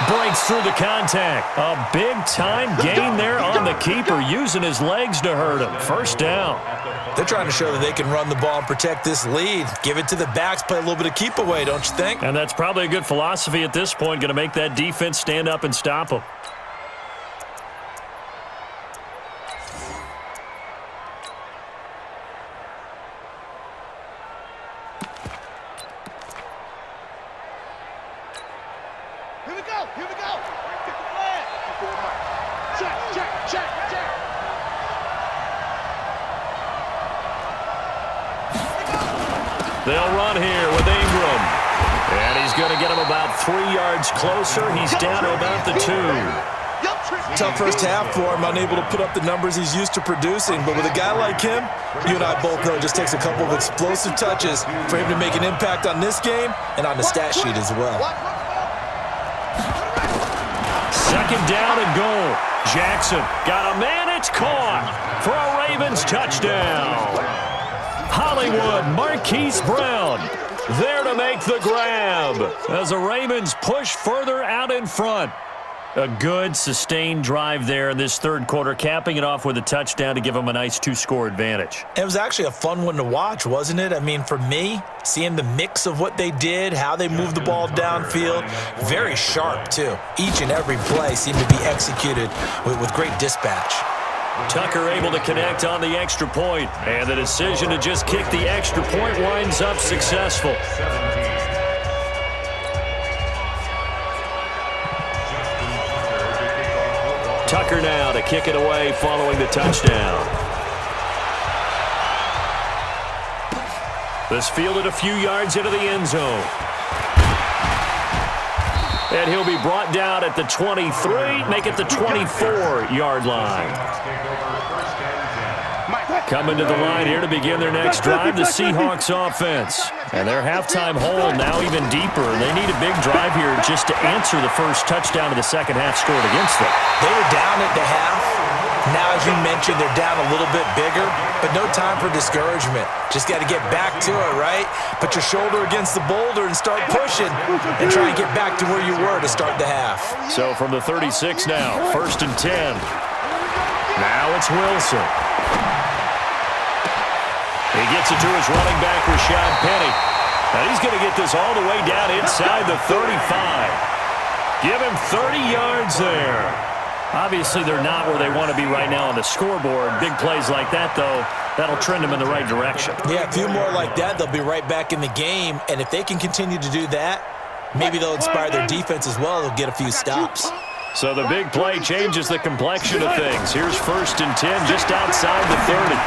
breaks through the contact. A big-time gain there on the keeper, using his legs to hurt him. First down. They're trying to show that they can run the ball and protect this lead. Give it to the backs, play a little bit of keep away, don't you think? And that's probably a good philosophy at this point, going to make that defense stand up and stop them. Here we go, here we go. Get the flag. Check, check, check, check. They'll run here with Ingram. And he's going to get him about 3 yards closer. He's down to about the 2. Tough first half for him, unable to put up the numbers he's used to producing. But with a guy like him, you and I both know it just takes a couple of explosive touches for him to make an impact on this game and on the stat sheet as well. Second down and goal. Jackson got a man. It's caught for a Ravens touchdown. Hollywood, Marquise Brown there to make the grab as the Ravens push further out in front. A good, sustained drive there in this third quarter, capping it off with a touchdown to give them a nice 2-score advantage. It was actually a fun one to watch, wasn't it? I mean, for me, seeing the mix of what they did, how they moved the ball downfield, very sharp, too. Each and every play seemed to be executed with great dispatch. Tucker able to connect on the extra point, and the decision to just kick the extra point winds up successful. Tucker now to kick it away following the touchdown. This fielded a few yards into the end zone. And he'll be brought down at the 23, make it the 24-yard line. Coming to the line here to begin their next drive, the Seahawks offense. And their halftime hole now even deeper. They need a big drive here just to answer the first touchdown of the second half scored against them. They were down at the half. Now, as you mentioned, they're down a little bit bigger, but no time for discouragement. Just got to get back to it, right? Put your shoulder against the boulder and start pushing and try and get back to where you were to start the half. So from the 36 now, 1st and 10. Now it's Wilson. He gets it to his running back, Rashad Penny. And he's going to get this all the way down inside the 35. Give him 30 yards there. Obviously, they're not where they want to be right now on the scoreboard. Big plays like that, though, that'll trend them in the right direction. Yeah, a few more like that, they'll be right back in the game. And if they can continue to do that, maybe they'll inspire their defense as well. They'll get a few stops. So the big play changes the complexion of things. Here's 1st and 10 just outside the 30.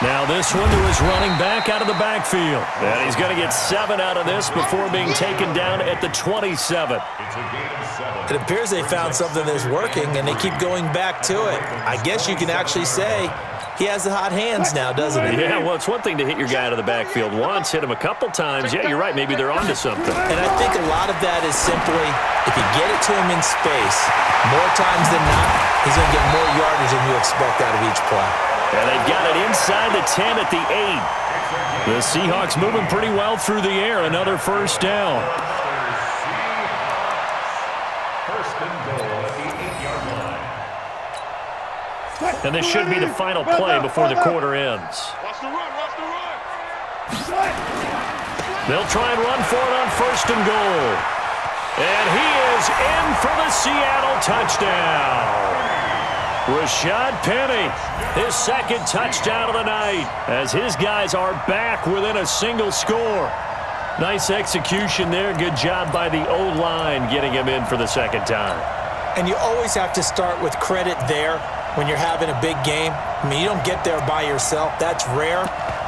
Now this one to his running back out of the backfield. And he's going to get 7 out of this before being taken down at the 27. It appears they found something that's working, and they keep going back to it. I guess you can actually say he has the hot hands now, doesn't he? Yeah, well, it's one thing to hit your guy out of the backfield once, hit him a couple times. Yeah, you're right. Maybe they're onto something. And I think a lot of that is simply if you get it to him in space, more times than not, he's going to get more yardage than you expect out of each play. And they've got it inside the 10 at the 8. The Seahawks moving pretty well through the air. Another first down. And this should be the final play before the quarter ends. They'll try and run for it on 1st and goal. And he is in for the Seattle touchdown. Rashad Penny, his 2nd touchdown of the night, as his guys are back within a single score. Nice execution there. Good job by the O-line getting him in for the 2nd time. And you always have to start with credit there when you're having a big game. I mean, you don't get there by yourself. That's rare.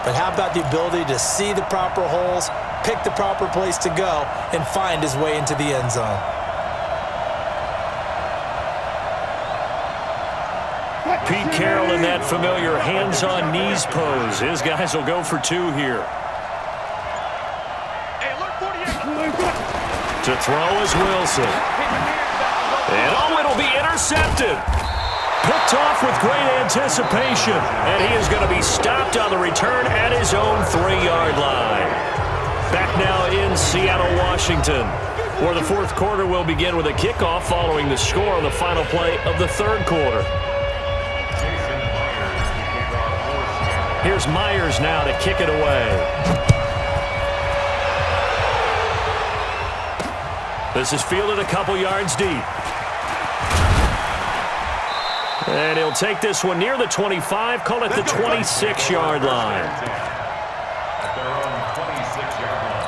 But how about the ability to see the proper holes, pick the proper place to go, and find his way into the end zone? Pete Carroll in that familiar hands-on-knees pose. His guys will go for 2 here. To throw is Wilson. And it'll be intercepted. Picked off with great anticipation. And he is going to be stopped on the return at his own 3-yard line. Back now in Seattle, Washington. Or the fourth quarter will begin with a kickoff following the score on the final play of the third quarter. Here's Myers now to kick it away. This is fielded a couple yards deep. And he'll take this one near the 25, call it the 26-yard line. At their own 26-yard line.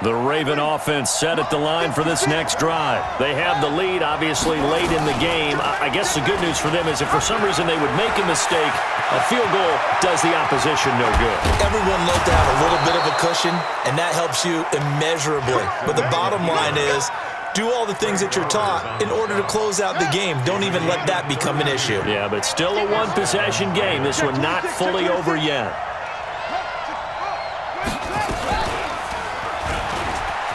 The Raven offense set at the line for this next drive. They have the lead, obviously, late in the game. I guess the good news for them is if for some reason they would make a mistake, a field goal does the opposition no good. Everyone loved to have a little bit of a cushion, and that helps you immeasurably. But the bottom line is, do all the things that you're taught in order to close out the game. Don't even let that become an issue. Yeah, but still a one-possession game. This one not fully over yet.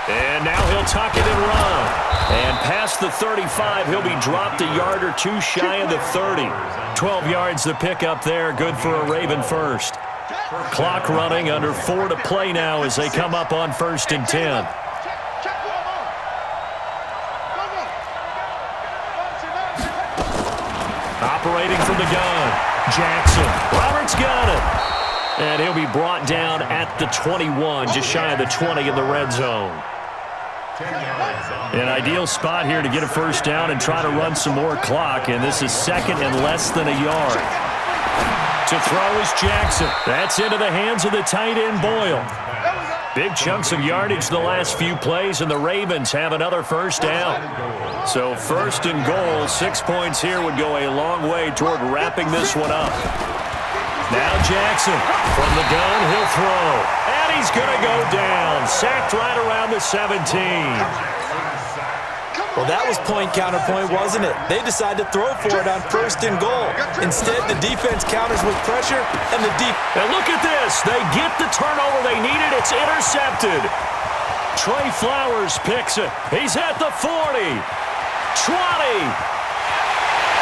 And now he'll tuck it and run. And past the 35, he'll be dropped a yard or two shy of the 30. 12 yards the pickup there, good for a Raven first. Clock running, under 4 to play now as they come up on 1st and 10. Operating from the gun, Jackson. Roberts got it. And he'll be brought down at the 21, just shy of the 20 in the red zone. An ideal spot here to get a first down and try to run some more clock, and this is second and less than a yard. To throw is Jackson. That's into the hands of the tight end, Boyle. Big chunks of yardage the last few plays, and the Ravens have another first down. So 1st and goal, 6 points here would go a long way toward wrapping this one up. Now Jackson from the gun, he'll throw. And he's going to go down. Sacked right around the 17. Well, that was point counterpoint, wasn't it? They decided to throw for it on 1st and goal. Instead, the defense counters with pressure, and the deep. And look at this. They get the turnover they needed. It's intercepted. Trey Flowers picks it. He's at the 40. 20.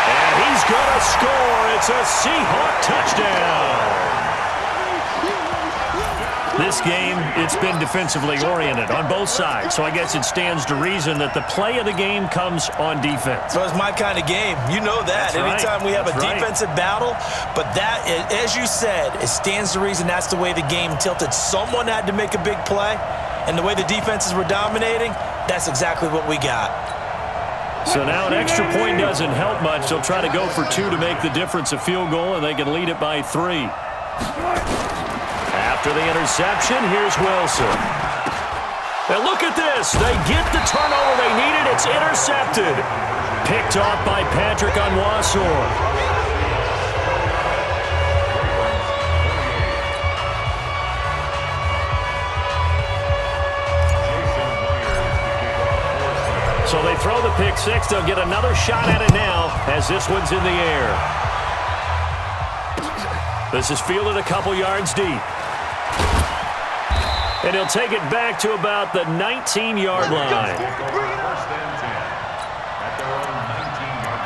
And he's going to score. It's a Seahawk touchdown. This game, it's been defensively oriented on both sides, so I guess it stands to reason that the play of the game comes on defense. So it's my kind of game. You know that. That's Anytime right. we have That's a defensive battle, but that, as you said, it stands to reason that's the way the game tilted. Someone had to make a big play, and the way the defenses were dominating, that's exactly what we got. So now an extra point doesn't help much. They'll try to go for 2 to make the difference a field goal, and they can lead it by 3. After the interception, here's Wilson. Now look at this. They get the turnover they needed. It's intercepted. Picked off by Patrick Onwuasor. So they throw the pick six. They'll get another shot at it now as this one's in the air. This is fielded a couple yards deep. And he'll take it back to about the 19-yard line. First and 10 at their own 19-yard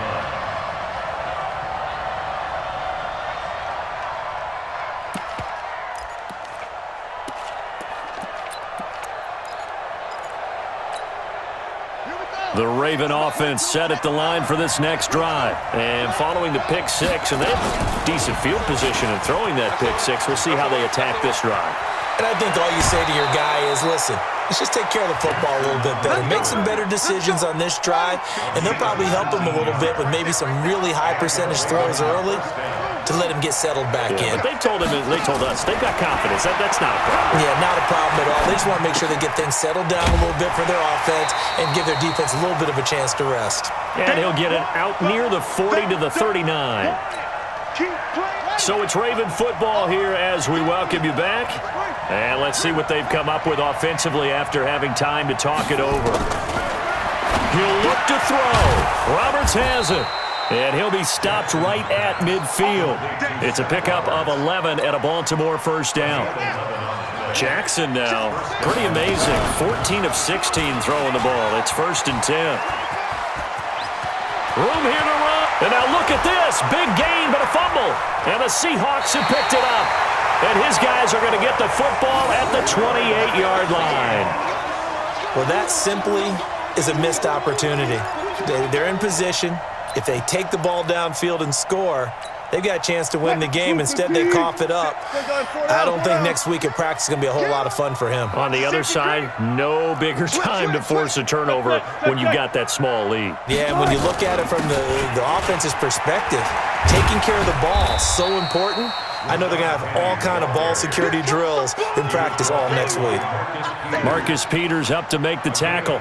line. The Raven offense set at the line for this next drive. And following the pick six, and they have decent field position in throwing that pick six. We'll see how they attack this drive. And I think all you say to your guy is, listen, let's just take care of the football a little bit better. Make some better decisions on this drive, and they'll probably help him a little bit with maybe some really high percentage throws early to let him get settled back in. But they told us, they've got confidence. That's not a problem. Yeah, not a problem at all. They just want to make sure they get things settled down a little bit for their offense and give their defense a little bit of a chance to rest. And he'll get it out near the 40 to the 39. So it's Raven football here as we welcome you back. And let's see what they've come up with offensively after having time to talk it over. He'll look to throw. Roberts has it. And he'll be stopped right at midfield. It's a pickup of 11 and a Baltimore first down. Jackson now, pretty amazing. 14 of 16 throwing the ball. It's 1st and 10. Room here to run. And now look at this. Big gain, but a fumble. And the Seahawks have picked it up. And his guys are going to get the football at the 28-yard line. Well, that simply is a missed opportunity. They're in position. If they take the ball downfield and score, they've got a chance to win the game. Instead, they cough it up. I don't think next week at practice is going to be a whole lot of fun for him. On the other side, no bigger time to force a turnover when you've got that small lead. Yeah, and when you look at it from the offense's perspective, taking care of the ball is so important. I know they're going to have all kind of ball security drills in practice all next week. Marcus Peters up to make the tackle.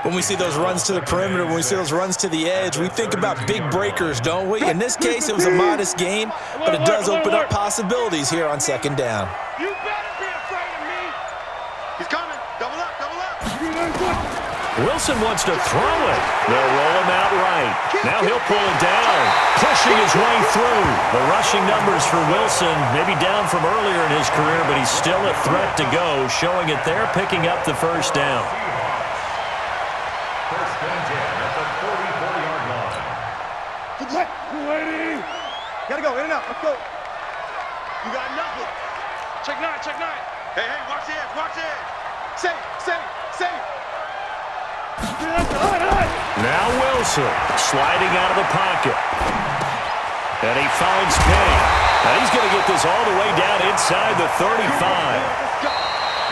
When we see those runs to the perimeter, when we see those runs to the edge, we think about big breakers, don't we? In this case, it was a modest gain, but it does open up possibilities here on second down. You better be afraid of me. He's coming. Double up, double up. Wilson wants to throw it. They'll roll him out right. Now he'll pull it down, pushing his way through. The rushing numbers for Wilson, maybe down from earlier in his career, but he's still a threat to go, showing it there, picking up the first down. First and 10 at the 44-yard line. Lady. Gotta go, in and out. Let's go. You got nothing. Check nine, check nine. Hey, hey, watch the edge, watch the edge. Save. Now Wilson sliding out of the pocket. And he finds Payne. Now he's going to get this all the way down inside the 35.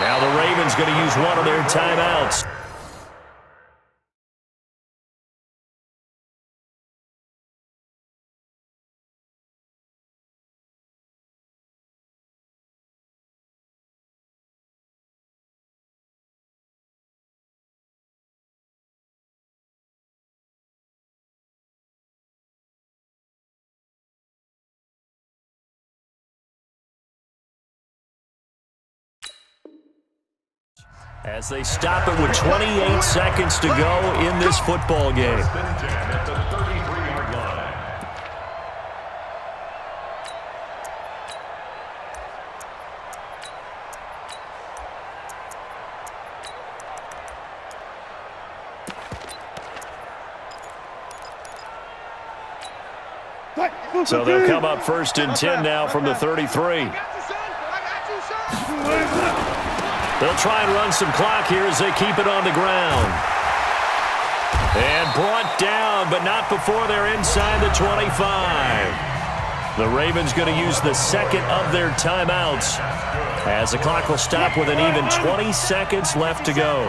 Now the Ravens going to use one of their timeouts. As they stop it with 28 seconds to go in this football game. First and 10 at the 33-yard line. So they'll come up first and 10 now from the 33. They'll try and run some clock here as they keep it on the ground. And brought down, but not before they're inside the 25. The Ravens going to use the second of their timeouts as the clock will stop with an even 20 seconds left to go.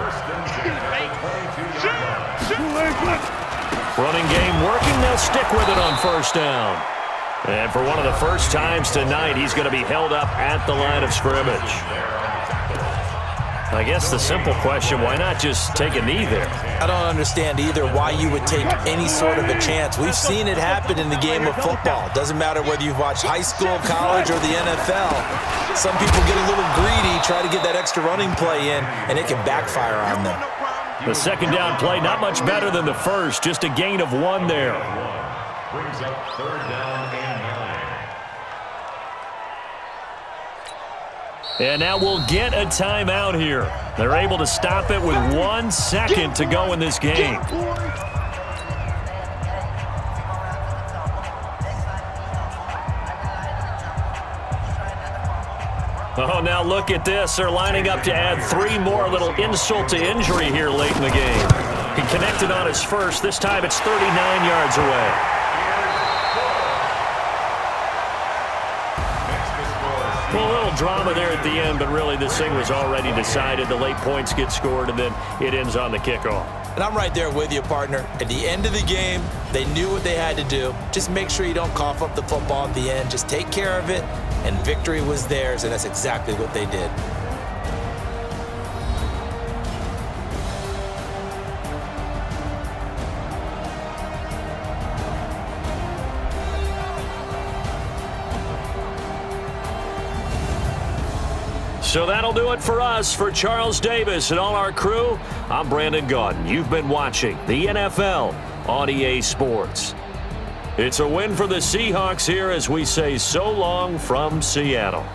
Running game working. They'll stick with it on first down. And for one of the first times tonight, he's going to be held up at the line of scrimmage. I guess the simple question, why not just take a knee there? I don't understand either why you would take any sort of a chance. We've seen it happen in the game of football. Doesn't matter whether you've watched high school, college, or the NFL. Some people get a little greedy, try to get that extra running play in, and it can backfire on them. The second down play, not much better than the first, just a gain of 1 there. Brings up third down and 9. And now we'll get a timeout here. They're able to stop it with 1 second to go in this game. Oh, now look at this. They're lining up to add 3 more, little insult to injury here late in the game. He connected on his first. This time it's 39 yards away. Well, a little drama there at the end, but really this thing was already decided. The late points get scored, and then it ends on the kickoff. And I'm right there with you, partner. At the end of the game, they knew what they had to do. Just make sure you don't cough up the football at the end. Just take care of it, and victory was theirs, and that's exactly what they did. So that'll do it for us. For Charles Davis and all our crew, I'm Brandon Gaudin. You've been watching the NFL on EA Sports. It's a win for the Seahawks here as we say so long from Seattle.